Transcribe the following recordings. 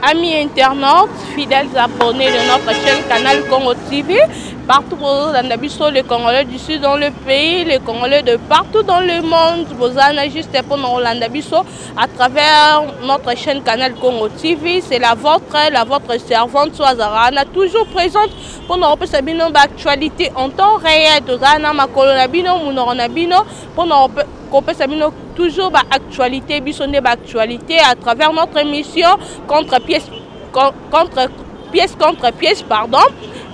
Amis internautes, fidèles abonnés de notre chaîne Canal Congo TV, partout dans le Congolais du Sud dans le pays, les Congolais de partout dans le monde, vous en juste pour nous à travers notre chaîne Canal Congo TV. C'est la votre servante Swazarana, toujours présente pour nous représenter l'actualité en temps réel. Pour nous toujours l'actualité, actualité à travers notre émission contre pièce, pardon.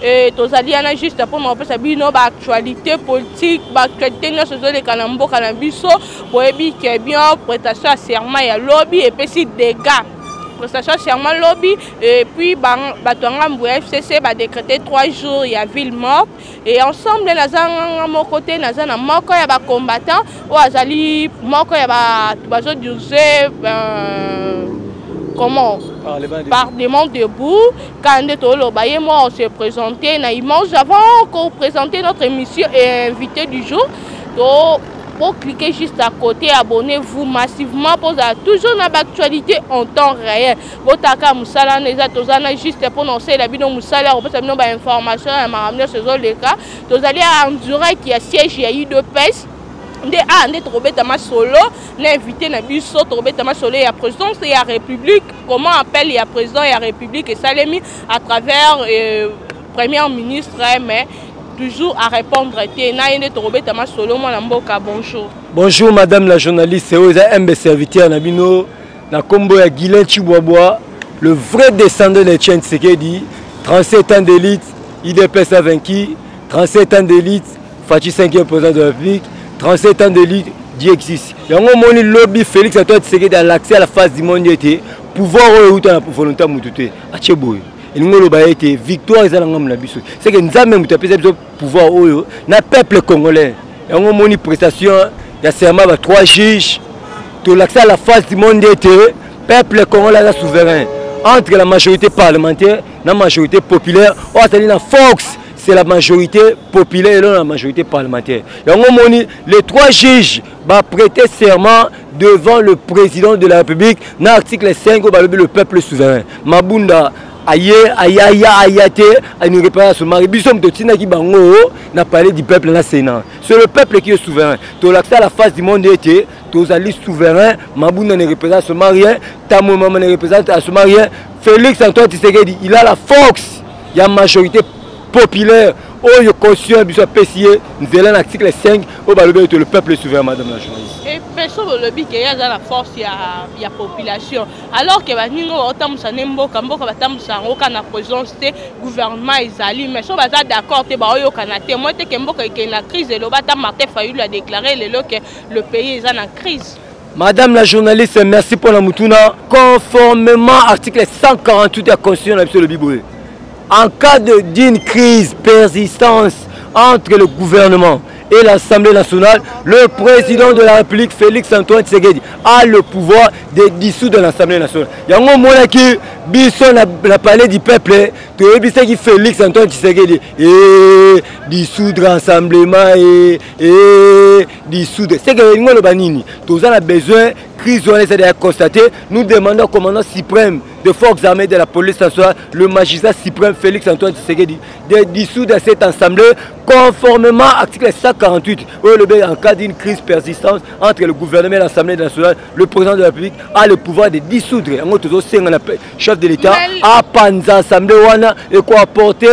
Et tous alliés juste pour nous représenter l'actualité politique, l'actualité de les Kanambo Kanabiso, pour éviter bien prestation à serment et lobby et puis dégâts. Prestation serment lobby et puis Batouangam FCC va décréter 3 jours il y a ville morte et ensemble les à mon côté nazana moko ya ba combattant ou azali moko ya ba bazo d'user comment Parlement debout quand moi on s'est présenté na image avant qu'on présenter notre émission et invité du jour. Donc pour cliquer juste à côté, abonnez-vous massivement pour toujours l'actualité en temps réel. Votre Moussala n'est juste pour annoncer la vidéo Moussala, on peut savoir des informations à m'amener ce genre de cas. Vous allez à Endura qui a siège, il y a eu 2 pèses. On est trouvé dans ma solo, on a invité na biso trouvé dans ma solo et à présidence et à République. Comment appelle il y a président et à République et ça l'est mis à travers Premier ministre, mais toujours à répondre. Bonjour. Bonjour madame la journaliste, c'est un serviteur Nabino, na combo ya Guilain Chiboaboa, le vrai descendant de Tchène Sekedi, 37 ans d'élite, IDPS a vaincu, 37 ans d'élite, Fachi 5e président de la République, 37 ans d'élite, Diexis. Il y a un moment lobby Félix Antoine Tshisekedi à l'accès à la phase du monde pouvoir ou la volonté moutouté à Tcheboy. Et nous avons été victoire et c'est que nous avons même pouvoir na peuple congolais. Et on a une prestation, il y a seulement 3 juges, tout l'accès à la phase du monde peuple congolais est souverain. Entre la majorité parlementaire et la majorité populaire, on a la force, c'est la majorité populaire et la majorité parlementaire. Et on a les 3 juges vont prêter serment devant le président de la République dans l'article 5, le peuple souverain. Mabunda. Aïe, nous réparons ce mari. N'a parlé du peuple dans le Sénat. C'est le peuple qui est souverain. Tout l'accès à la face du monde était, tous alliés souverains, Mabouna ne représente ce marien, Tamou Maman ne représente ce marien, Félix Antoine Tshisekedi, il a la force, il y a une majorité populaire. Oh, je conscient de ce PCE, nous allons l'article 5, le peuple souverain, madame la journaliste. Et personne ne le dit qu'il y a la force, il y a la population. Alors que nous avons la présence du gouvernement Isali, mais si on est d'accord, moi, je suis en crise et Martin Fayulu a déclaré que le pays est en crise. Madame la journaliste, merci pour la moutuna. Conformément à l'article 148 de la Constitution de Biboué. En cas d'une crise persistante entre le gouvernement et l'Assemblée nationale, le président de la République, Félix Antoine Tshisekedi, a le pouvoir de dissoudre l'Assemblée nationale. Il y a un moment qui a parlé du peuple, qui Félix Antoine Tshisekedi, et dissoudre l'Assemblée et dissoudre. C'est que nous avons besoin de crise, on a constaté. Nous demandons au commandant suprême des forces armées de la police nationale, le magistrat suprême Félix Antoine Tshisekedi, de dissoudre cette assemblée conformément à l'article 148, en cas d'une crise persistante entre le gouvernement et l'Assemblée nationale, le président de la République a le pouvoir de dissoudre. Le chef de l'État a panza l'Assemblée et quoi apporter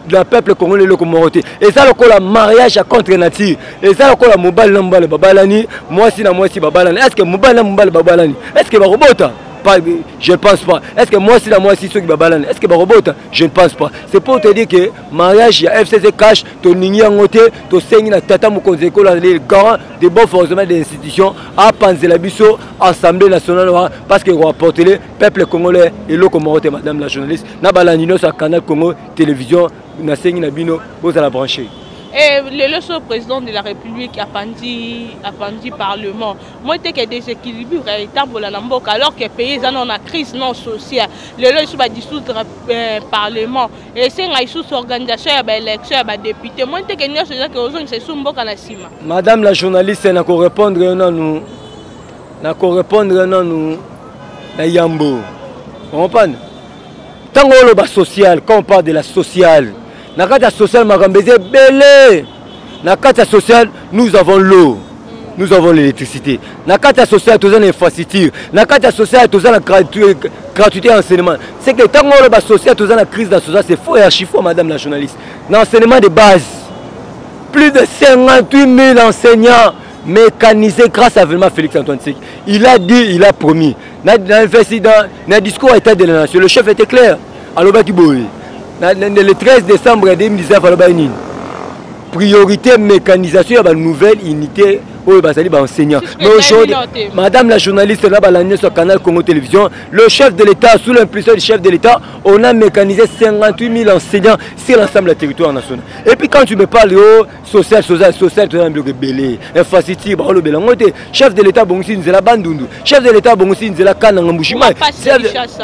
le peuple congolais le communauté. Et ça, le mariage à contre nature. Et ça, le mobile nambal babalani, moi si babalani. Est-ce que mobile nambal babalani? Est-ce que va robota? Je ne pense pas. Est-ce que moi si ceux qui babalani? Est-ce que va robota? Je ne pense pas. C'est pour te dire que mariage, il y a FCC cash, ton nini en côté, ton seigneur na tata mukonzeko les garants des bons fonctionnements des institutions à Panzela Bisso, Assemblée nationale, parce que vous apportez le peuple congolais et le communauté, madame la journaliste. Na balanino sur Canal Congo télévision. Vous allez brancher. Et le président de la République a pandi Parlement. Moi, je suis déséquilibré alors que les pays sont en crise non sociale. Le va dissoudre le Parlement. Et c'est une organisation d'élection député. Moi, je suis déséquilibré. Madame la journaliste, je vais répondre à nous. Yambo. Vous comprenez? Tant que social, quand on parle de la sociale, dans la sociale, nous avons l'eau, nous avons l'électricité. Dans la sociale, nous avons l'infrastructure. Dans la sociale, nous avons la gratuité d'enseignement. C'est que tant que social, nous avons la crise de la sociale, c'est faux et archi faux, madame la journaliste. Dans l'enseignement de base, plus de 58 000 enseignants mécanisés grâce à vraiment Félix Antoine Tshisekedi. Il a dit, il a promis. Dans le discours à l'état de la nation, le chef était clair. Le 13 décembre 2019, priorité mécanisation de la nouvelle unité enseignant. Mais aujourd'hui, madame la journaliste là, sur le canal Congo Télévision, le chef de l'État, sous l'impulsion du chef de l'État, on a mécanisé 58 000 enseignants sur l'ensemble du territoire national. Et puis quand tu me parles social, tu as un bloc belé, infrastructure, chef de l'État, chef de l'État,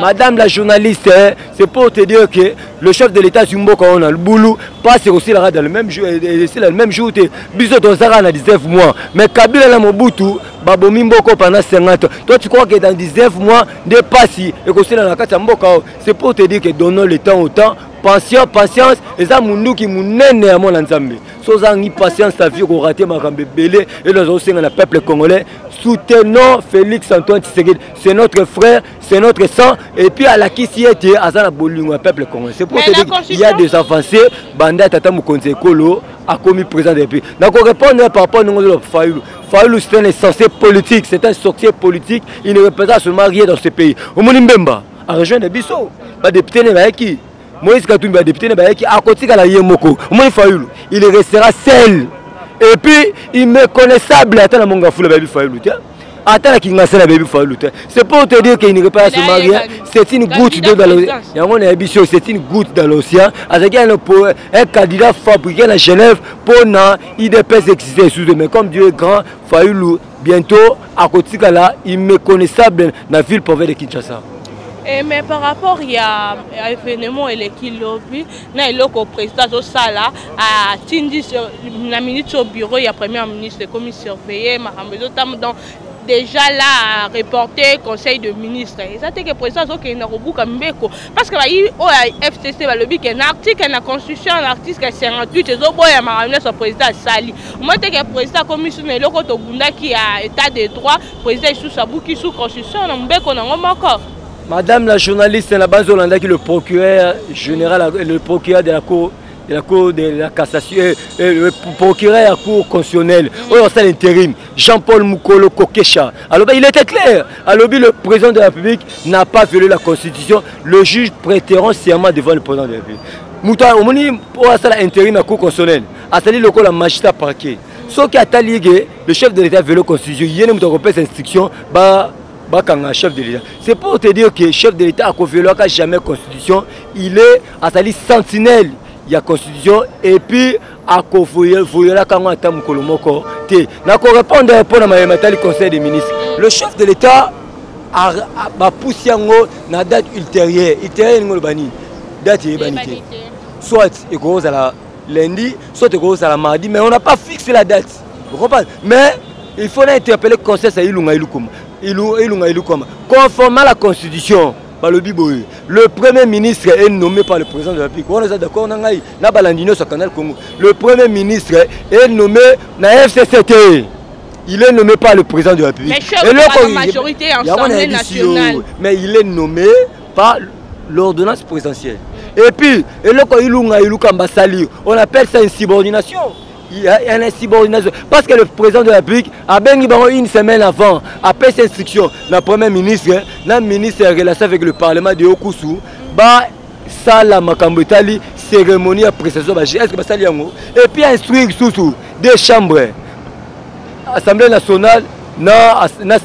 madame la journaliste, c'est pour te dire que le chef de l'État, on a le boulot, passe aussi dans le même jour, le même jour, bisous dans 19 mois. Mais Kabila na Mobutu, Babomi Mboko pendant 50 ans. Toi tu crois que dans 19 mois, de passi, et que c'est dans la carte Mboka, c'est pour te dire que donnons le temps au temps, patience, et ça mundu qui munene à mon ensemble. Sozangi patience, ça vie qu'on rate ma cambe belé, et nous aussi dans le peuple congolais. Soutenons Félix Antoine Tshisekedi, c'est notre frère, c'est notre sang, et puis à la qui s'y était, à la boulot, un peuple congolais. C'est pour te dire qu'il y a des avancées, Banda Tata Moukonse Kolo a commis président des pays. Donc on répond par rapport à Fayoulou. Fayoulou c'est un essentiel politique, c'est un sorcier politique, il ne représente seulement rien dans ce pays. Au Monimbemba, à rejoindre Bissot, pas député Nebaeki, Moïse Katumba, député Nebaeki, à côté de la Yemoko, au Moni Fayoulou, il restera seul. Et puis, il me connaissable, attends la monga foule baby Fayoulou. Attends la Kingasé la baby Fayoulou. C'est pour te dire qu'il ne représente seulement rien, c'est une goutte d'eau dans l'océan. C'est une goutte dans l'océan. Un candidat fabriqué à Genève pour IDPS exister sous mais comme Dieu est grand, Fayoulou, bientôt, à côté de là, il me connaissable dans la ville pauvre de Kinshasa. Mais par rapport à l'événement et l'équipe lobby, le président de Sala a Tindi la ministre au bureau, il y a premier ministre comme surveillé, donc déjà là reporter conseil de ministre. Et ça c'est que le président qui est parce que la FCC va le dire qu'il y a un article dans la constitution, l'article 58, et le président Sali. Moi que le président commission qui a état de droit, le président sous Sabou qui sous constitution, on a encore. Madame la journaliste, c'est la base Hollanda qui est le procureur général, le procureur de la cour de la cassation, le procureur de la cour constitutionnelle, c'est l'intérim, Jean-Paul Moukolo Kokesha. Alors il était clair, alors le président de la République n'a pas violé la constitution, le juge prêteront serment devant le président de la République. Mouta, au moment pour ça l'intérim de la cour constitutionnelle, à salir le la magistrat parquet. Sauf qu'à Taligé, le chef de l'État a violé la constitution, il y a une instruction, chef de l'État. C'est pour te dire que le chef de l'État a violé jamais la constitution, il est à salir sentinelle. Il y a constitution et puis à la répondre à conseil des ministres. Le chef de l'État a poussé dans la date ultérieure. Soit il commence à la lundi, soit il commence à la mardi, mais on n'a pas fixé la date. Vous comprenez? Mais il faut interpeller le conseil conformément à la constitution. Le premier ministre est nommé par le président de la République. On est d'accord, le premier ministre est nommé dans la FCCT. Il est nommé par le président de la République. Mais la majorité en Assemblée nationale. Mais il est nommé par l'ordonnance présidentielle. Et puis, on appelle ça une subordination. Il y a une insubordination. Parce que le président de la République a bien une semaine avant, après cette instruction, le premier ministre, le ministre en relation avec le Parlement de Okusu, ça la Makambetali, cérémonie à prestation. Est-ce que ça et puis instruire sous des chambres, Assemblée nationale,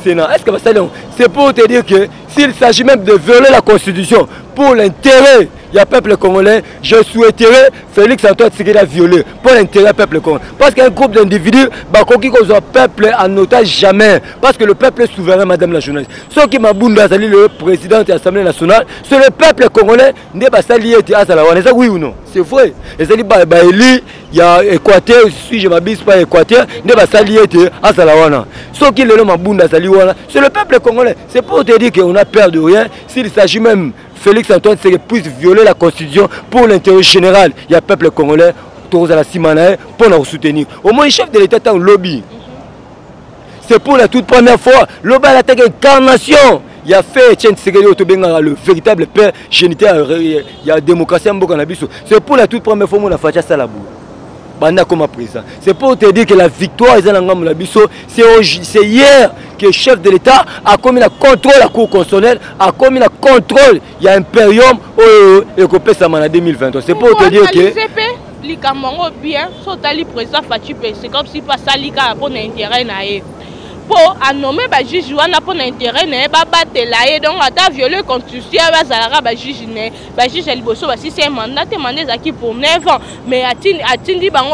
Sénat. Est-ce que ça c'est pour te dire que s'il s'agit même de violer la Constitution pour l'intérêt du peuple congolais, je souhaiterais Félix Antoine Tshisekedi a violé pour l'intérêt du peuple congolais. Parce qu'un groupe d'individus, le peuple en otage jamais. Parce que le peuple est souverain, madame la journaliste. Ce qui m'a boundé, c'est le président de l'Assemblée nationale, c'est le peuple congolais, n'est pas sali et à Salawan. Est-ce que oui ou non? C'est vrai. Et c'est il y a Équateur, si je m'abuse pas Équateur, n'est pas sali et à Salawan. Ce qui est le nom c'est le peuple congolais. C'est pour te dire qu'on a peur de rien. S'il s'agit même Félix Antoine Tshisekedi puisse violer la constitution pour l'intérêt général. Il y a le peuple congolais, pour nous soutenir. Au moins, le chef de l'État est un lobby. C'est pour la toute première fois. Le lobby a attaqué incarnation. Il a fait Etienne Tshisekedi le véritable père géniteur. Il y a la démocratie en Bokanabiso. C'est pour la toute première fois que nous avons fait ça là-bas. Comme président. C'est pour te dire que la victoire c'est hier que le chef de l'État a commis le contrôle à la Cour constitutionnelle, a commis le contrôle, il y a un impérium et qu'on ça en 2023. C'est pour te dire que... bien, c'est comme si pas ça pour l'intérêt. Pour nommer le juge pour l'intérêt, donc à violer la constitution, le juge c'est un mandat qui pour 9 ans. Mais il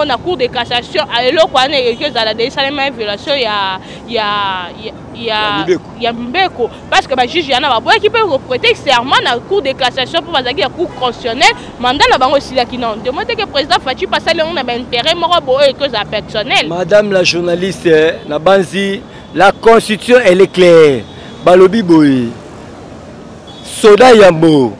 la Cour de cassation, une violation, il y a Mbeko. Parce que le juge qui peut reprêter serment à la Cour de cassation pour la Cour constitutionnelle, mandat aussi qui non. De que le président Fachi passe un intérêt personnel. Madame la journaliste, Nabanzi, la constitution elle est claire. Balobi Boy, Soda Yambo,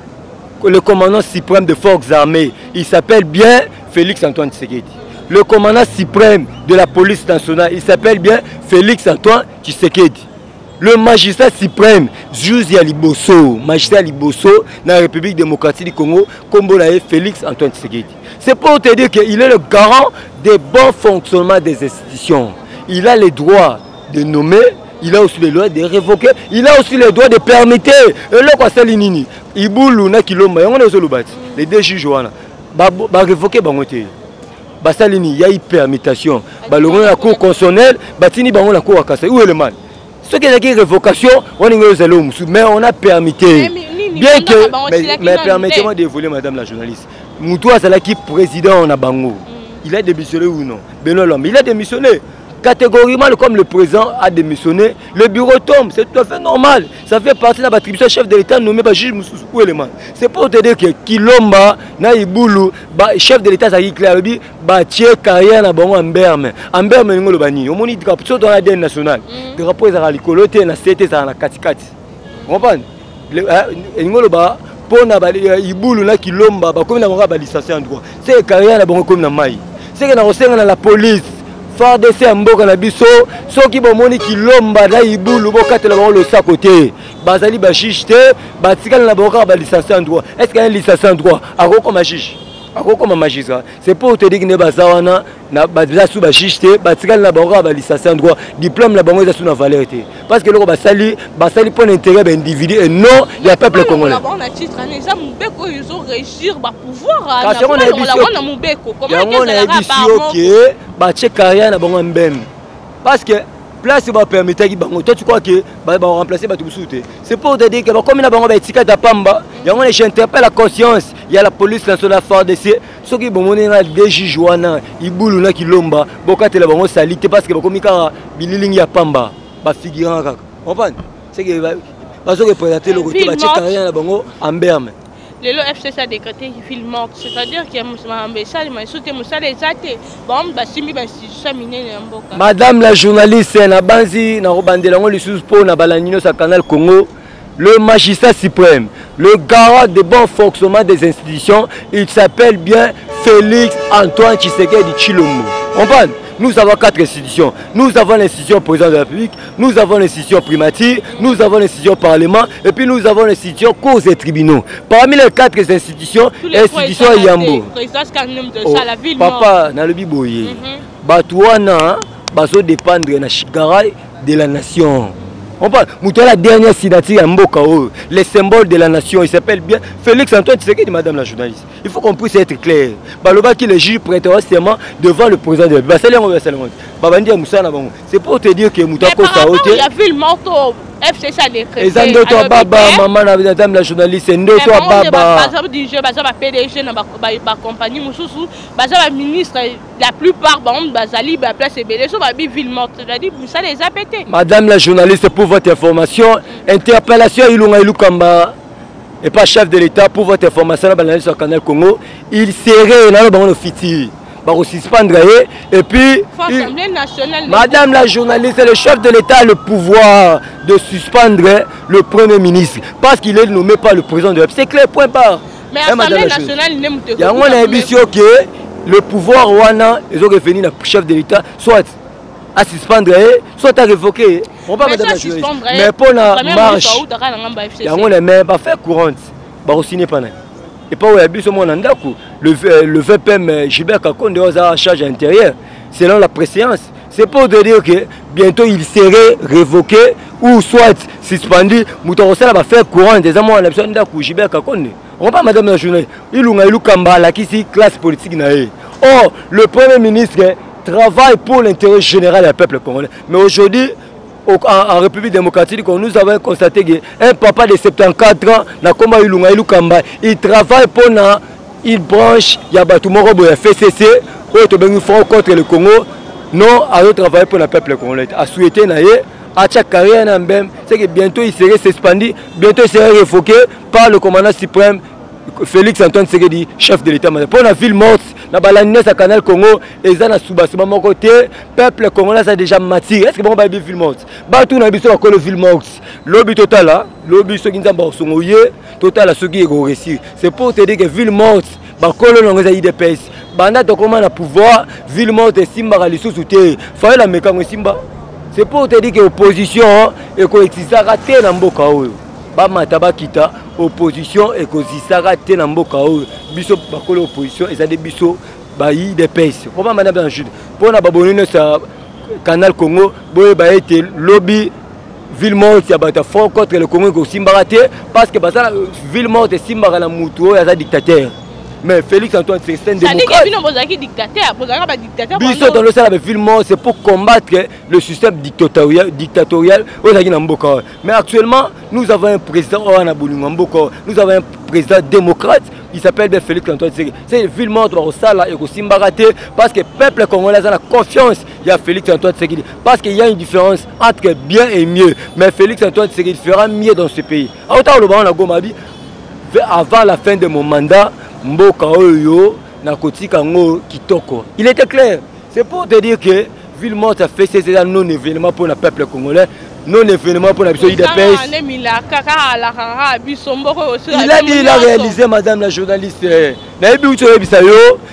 le commandant suprême des forces armées, il s'appelle bien Félix Antoine Tshisekedi. Le commandant suprême de la police nationale, il s'appelle bien Félix Antoine Tshisekedi. Le magistrat suprême, Jouzi Aliboso, magistrat Aliboso, dans la République démocratique du Congo, Kombolae Félix Antoine Tshisekedi. C'est pour te dire qu'il est le garant des bons fonctionnements des institutions. Il a les droits de nommer, il a aussi le droit de révoquer, il a aussi le droit de permettre. Et là, quoi, c'est l'inini. Iboulou, Nakiloma, les deux juges, bah révoquer, bah il y a une permutation. Bah le la cour constitutionnelle, bah tini bah la cour à casser. Où est le mal? Ce qui est une révocation, on est mais on a permuté. Bien que, mais permettez-moi de voler, madame la journaliste. Moutoua Salaki, président en Abango, il a démissionné ou non? Benoît Lombe, il a démissionné. Catégoriquement, comme le président a démissionné, le bureau tombe, c'est tout à fait normal. Ça fait partie de l'attribution chef de l'État nommé par juge Moussous. C'est pour te dire que Kilomba, Naïboulou, chef de l'État, ça y est clair, Batier, carrière, na bon Amberme. Amberme, nous le bani. On dit que c'est dans l'ADN national. Le rapport est à l'écoloté, na CT, ça na katikati. Vous comprenez? Nous le bas, pour na Iboulou, na Kilomba, comme na mora licencié en droit. C'est carrière, na bon comme na maï. C'est que na ressenga na la police. FARDC Mboka na biso soki bomoni Kilomba na Ibulu bokatela bango le sa côté bazali ba juge te batikala na boka ba licencié en droit. Est-ce qu'il y a un licencié en droit akoko ma juge akoko ma magistrat? C'est pour te dire que ne bazawana na bazala sous ba juge te batikala na boka ba licencié en droit diplôme na bango za sous na valeur te parce que le basali pour l'intérêt de l'individu et non il y a peuple congolais. On a titre ça Mbeko ils ont régir ba pouvoir na Mbeko comment que bache carrière na bango mbem parce que place va permettre bango toi tu crois que va remplacer batu soute. C'est pour te dire que comme na bango ba etika da pamba yango j'interpelle la conscience il y a la police nationale FARDC ceux qui bomoni na des juges wana Ibulu na Kilomba bokatela bango salite parce que bakomi ka bililingi ya pamba ba figurant kaka comprendre c'est que bazo représenter le côté bache carrière na bango amberme. Le FCC a décrété qu'il film mort, c'est-à-dire qu'il y a un message, mais surtout les athées. Bon, bah si Madame la journaliste, na banzi na robandelango les sous pour na balanino sa canal Congo, le magistrat suprême, le garant des bons fonctionnements des institutions, il s'appelle bien Félix Antoine Tshisekedi Tshilombo. On parle. Nous avons 4 institutions. Nous avons l'institution président de la République, nous avons l'institution primature, nous avons l'institution parlement et puis nous avons l'institution cours et tribunaux. Parmi les 4 institutions, l'institution Yambo. Papa, na le biboye. Batouana, baso dépendre na chigara de la nation. On parle, la dernière signature à Mboka, les symboles de la nation, il s'appelle bien Félix Antoine Tshisekedi, madame la journaliste. Il faut qu'on puisse être clair. Baloba qui le juge prêtera serment devant le président de la République. C'est pour te dire que Moutako Saote. Il y a vu le manteau FCC a décrété. Et Zandoto Baba, maman, madame la journaliste, Ndoto Baba. Par exemple, du jeu, par PDG, la compagnie, la ministre, la plupart, Bazali, la place EBD, ça va bien ville morte. C'est-à-dire, ça les a pété. Madame la journaliste, pour votre information, interpellation Ilunga Ilukamba. Et pas chef de l'État, pour votre information, sur le canal Congo, il serait là dans le futur. suspendre et puis madame la journaliste, le chef de l'État a le pouvoir de suspendre le premier ministre parce qu'il est nommé par le président de la République. C'est clair, point barre. Mais l'Assemblée nationale, il y a un ambition que le pouvoir ouana ils ont révélé le chef de l'État soit à suspendre soit à révoquer. On va madame la journaliste. Mais pour la marche, il y a un mais pas faire courante, pas signer pas. Et pas où le VPM Gilbert Kakonde a charge intérieure selon la préséance. C'est pour te dire que bientôt il serait révoqué ou soit suspendu. Moutarosala va faire courant des amours à l'option d'Akou Gilbert Kakonde. On va madame la journée. Il y a eu Kambala qui est classe politique. Or, le premier ministre travaille pour l'intérêt général du peuple congolais. Mais aujourd'hui, en République démocratique, nous avons constaté qu'un papa de 74 ans, il travaille pour une branche, il y a un FCC, qui front contre le Congo, non, à travailler pour le peuple congolais. À souhaiter, à chaque carrière, c'est que bientôt il serait suspendu, bientôt il serait révoqué par le commandant suprême Félix Antoine Tshisekedi, chef de l'État. Pour la ville morte, la balanesse à Canal Congo, et ça n'a pas mon côté, peuple congolais a déjà mati. Est-ce que bon va ville morte? Batou n'a pas encore le ville morte. Lobby total, lobby ceux qui n'ont pas total à ceux qui ont réussi. C'est pour te dire que ville morte, bakolo l'on a eu des pèses. Banda to comment la pouvoir, ville morte et Simba à l'issue souté. Fallait la mécanique Simba. C'est pour te dire que l'opposition et qu'on a raté dans le Bokaou. Bamataba kita opposition et qu'on a raté dans le Bokaou. Biso bakolo opposition et ça des biso bailli des pèses. Comment madame dans le pour la babonine ça Canal Congo, boy ba été lobby ville morte il y a fort contre le Congo ko Simba raté parce que ça ville morte et Simba na mutuo ya dictateur. Mais Félix Antoine c'est un démocrate. C'est pour combattre le système dictatorial. Mais actuellement, nous avons un président nous avons un président démocrate. Il s'appelle Félix Antoine. C'est Villemont parce que le peuple congolais a la confiance. Il y a Félix Antoine. Parce qu'il y a une différence entre bien et mieux. Mais Félix Antoine fera mieux dans ce pays. Avant la fin de mon mandat, Mboka Oyo Nakotika Ngo Kitoko. Il était clair. C'est pour te dire que Villemont a fait ces non-événements pour le peuple congolais, non-événements pour la mission IDPS. Il a dit, il a réalisé, madame la journaliste,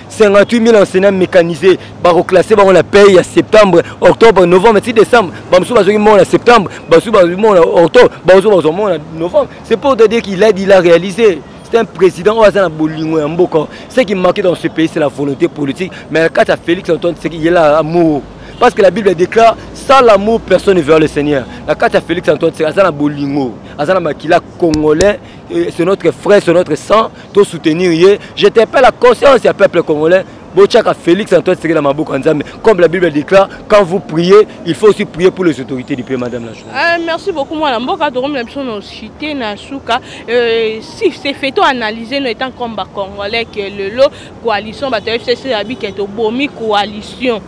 58 000 enseignants mécanisés, reclassés, on la paye à septembre, octobre, novembre, décembre, septembre, octobre, novembre. C'est pour te dire qu'il a dit, il a réalisé. C'est un président ce qui manquait dans ce pays, c'est la volonté politique. Mais quand à Félix Antoine, c'est qu'il y a l'amour. Parce que la Bible déclare, sans l'amour, personne ne verra le Seigneur. La carte à Félix Antoine, c'est Azana Bolingo, Azana Makila Congolais, c'est notre frère, c'est notre sang, tout soutenir. Je t'appelle la conscience du peuple congolais. Félix Antoine, c'est comme la Bible déclare, quand vous priez, il faut aussi prier pour les autorités du pays, madame la journaliste. Merci beaucoup, moi, si c'est fait analyser, nous étant comme Congolais, que le lot coalition, FCC est au bomi coalition.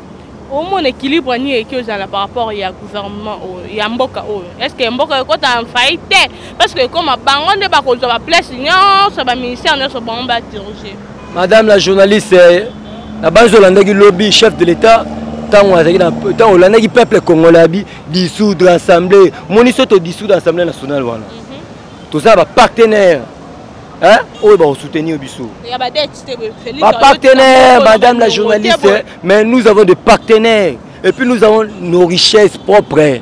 Au moins équilibre par rapport au gouvernement et à Mboka. Est-ce que Mboka est en faillite? Parce que comme à Bangon, on va place, ça va ministère, on va diriger. Madame la journaliste, la base de l'Andagui lobby, chef de l'État, tant on a dit peuple congolais dissoudre l'Assemblée, mon histoire est dissoudre l'Assemblée nationale. Tout ça va partenaire. Hein? On va soutenir Bissou. Pas partenaire, madame la journaliste, mais nous avons des partenaires. Et puis nous avons nos richesses propres.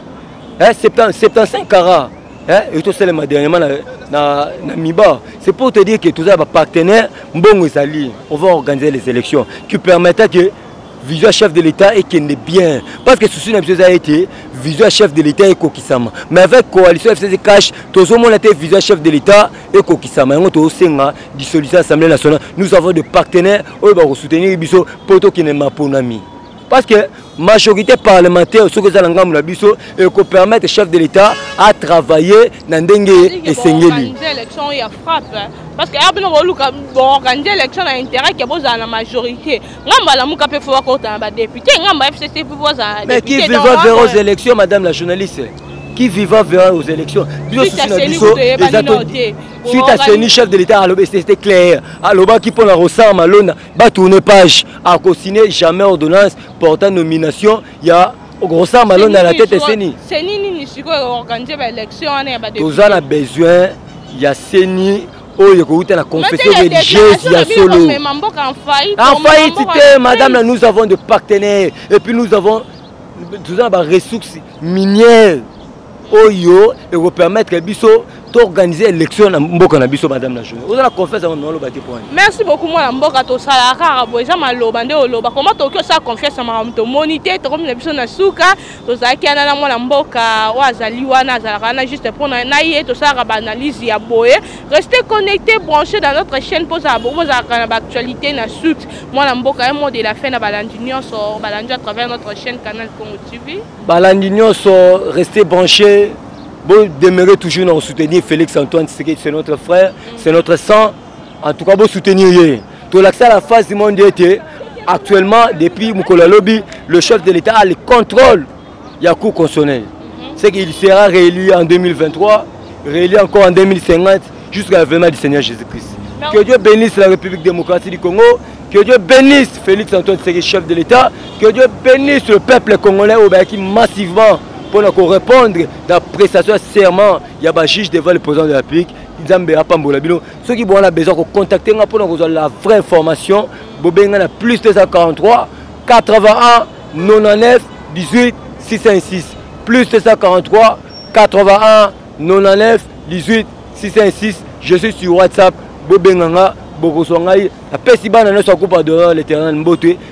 75 carats. Et tout ça, dernièrement, c'est pour te dire que tout ça va partenaire. On va organiser les élections qui permettent que visuel chef de l'État et qui est bien. Parce que ceci n'a pas été visuel chef de l'État et Kokisama. Mais avec coalition FCC Cash, tout le monde a été visuel chef de l'État et Kokisama. Nous avons dissolution de l'Assemblée nationale. Nous avons des partenaires qui vont soutenir Bisso pour tout qui n'est pas pour nous. Parce que la majorité parlementaire, ce que ça et qu'on permet au chef de l'État à travailler dans Dengue et Sengeli. Parce que on organiser l'élection à intérêt qui est la majorité. Mais qui veut vers aux élections, madame la journaliste? qui vivra verra aux élections. Suite à ce chef de l'État, c'était clair. Alors, qui pour la Rossam, va tourner page. À co-signer jamais ordonnance portant nomination. Il y a Rossam à la tête de Séni. Nous avons besoin, il y a Séni. Oh, il y a la confession religieuse, il y a solo. En faillite, madame, nous avons des partenaires. Et puis nous avons des ressources minières. Oyo et vous permettre d'organiser l'élection dans Mboka na biso madame la journée. Vous avez la confiance dans le bâti point. Merci beaucoup moi Mboka to sala kaka boza maloba nde oloba comment to sa confiance en ma monité to comme na biso na suka to zaki ana moi Mboka wazali wana zalaka juste pour na yé to sala ba analyse ya boye. Restez connectés branchés dans notre chaîne pour ça pour actualité na suite. Moi Mboka un mot de la fin na balandinion sur balandi à travers notre chaîne Canal Congo TV. Balandinion sur restez branchés. Vous demeurez toujours dans soutenir Félix Antoine Tshisekedi, c'est notre frère, c'est notre sang. En tout cas, vous soutenir. Tout l'accès à la phase du monde était actuellement, depuis Moukola Lobby, le chef de l'État a le contrôle. Il y a un coup constitutionnel. C'est qu'il sera réélu en 2023, réélu encore en 2050, jusqu'à l'avènement du Seigneur Jésus-Christ. Que Dieu bénisse la République démocratique du Congo, que Dieu bénisse Félix Antoine Tshisekedi, chef de l'État, que Dieu bénisse le peuple congolais qui massivement pour nous répondre dans la prestation de serment, il y a un juge devant le président de la République. Ceux qui ont besoin de contacter pour nous avoir la vraie information, il plus 243 81 99 18 606. Plus 243 81 99 18 606. Je suis sur WhatsApp.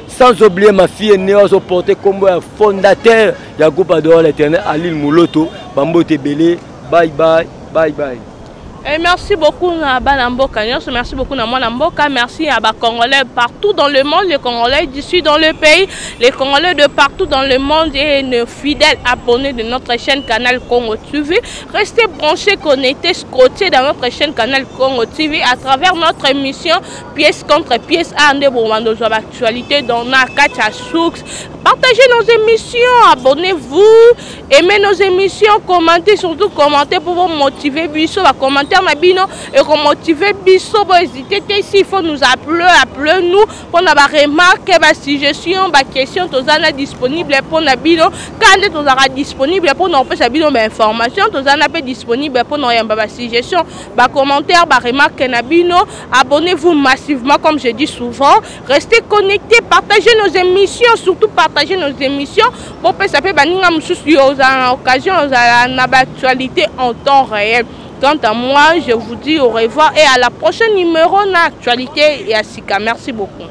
Sans oublier ma fille Néo porté comme fondateur du groupe de l'Éternel Alil Mouloto. Bambote Belé. Bye bye. Bye bye. Et merci beaucoup à Balamboka, merci beaucoup à Mboka, merci à Congolais partout dans le monde, les Congolais d'ici dans le pays, les Congolais de partout dans le monde et nos fidèles abonnés de notre chaîne Canal Congo TV. Restez branchés, connectés, scotchés dans notre chaîne Canal Congo TV à travers notre émission pièce contre pièce à l'actualité dans Nakacha Soux. Partagez nos émissions, abonnez-vous, aimez nos émissions, commentez, surtout commentez pour vous motiver, biso, commenter et pour motiver biso, hésitez ici, il faut nous appelez-nous pour nos remarques, suggestions, questions, tout ça disponible pour nos bino, quand tout ça disponible pour nos informations, tout ça disponible pour nos suggestions, commentaires, remarques, abonnez-vous massivement comme je dis souvent, restez connectés, partagez nos émissions, surtout partagez nos émissions pour que ça peut en occasion d'actualité en temps réel. Quant à moi, je vous dis au revoir et à la prochaine numéro d'actualité et à Sika. Merci beaucoup.